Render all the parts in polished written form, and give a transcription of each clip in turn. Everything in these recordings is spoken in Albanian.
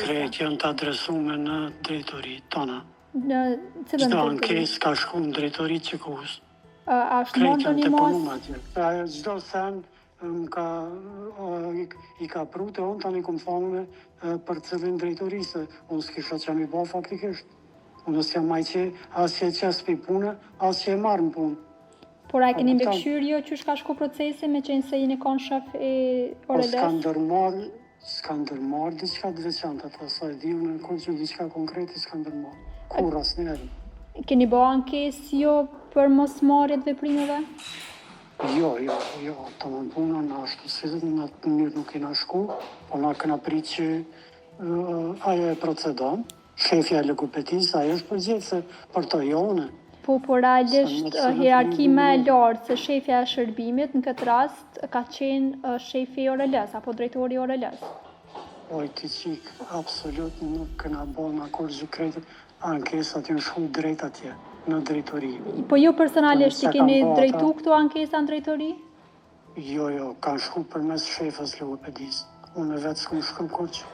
Krejt janë të adresume në drejtori tona. Në cilën Çdo drejtori? ankesë ka shku në drejtori që kus. A është Krejt mund janë një të mos? punum atje. Çdo sen i ka pru të unë tani kom thonë për cilin drejtori, se unë s'kisha që mi bo faktikisht. Unë s'jam maj që as që e qes për punë, as që e marrë në punë. Por a e keni mbikëqyr jo që shka shku procesi me qenë se jeni kon shef e Po s'ka Orelës? ndërmarrë diçka të veçantë, ata sa e di unë kur që diçka konkrete s'ka ndërmarrë. Kur asnjëherë. Keni bo ankesë jo për mos marrjet veprimeve? Jo, të më puna në ashtu, se në atë mënyrë nuk kena shku, po na këna prit që ajo e procedon, shefja e logopedisë, ajo është përgjithë se për të jone. Po realisht hierarki më e lartë se shefja e shërbimit në këtë rast ka qenë shefi i Orelës apo drejtori i Orelës. Oj, ti qik, absolut nuk këna bo në kur gjukretit, ankesat janë shku drejt atje, në drejtori. Po jo personalisht i keni drejtu këto ankesa në drejtori? Jo, kanë shku për mes shefës logopedisë. Unë vetë s'kum shku kur që.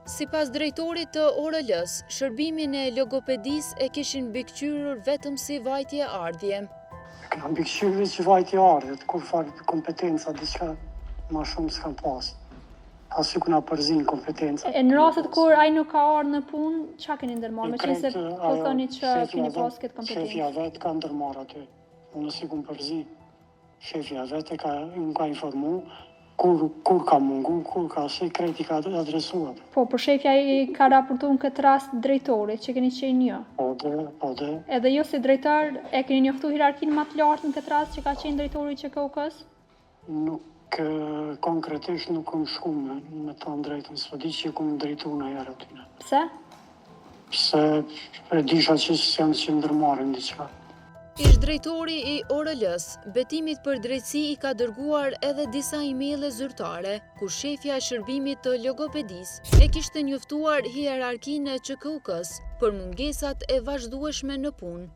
Sipas drejtorit të Orelës, shërbimin e logopedisë e kishin mbikëqyrur vetëm si vajtje ardhje. Këna mbikëqyrë që vajtje ardhje, kur farë kompetenca, diçka ma shumë s'kam pasë. Asi këna përzin kompetenca. E në rastet kur ai nuk ka ardhur në punë, çka keni ndërmarrë? Me qenë se po thoni që keni pas këtë kompetencë. Shefja vetë ka ndërmarrë aty. Unë si kum përzi. Shefja vetë më ka informu kur ka mungu, kur ka si krejti ka adresuar. Po, për shefja i ka raportu në këtë rast drejtorit, që keni qenë një. Po dhe. Edhe jo si drejtar, e keni njoftu hierarkinë më të lartë në këtë rast që ka qenë drejtori i QKUK-s? Nuk, konkretisht nuk kom shku me të drejtën, s'po di që kom drejtu në herë atyne. Pse? Pse e disha që s'janë që ndërmarrin diçka. Ish drejtori i Orelës, betimit për drejtësi i ka dërguar edhe disa emailë zyrtare, ku shefja e shërbimit të logopedisë e kishte njoftuar hierarkinë e QKUK-s për mungesat e vazhdueshme në punë.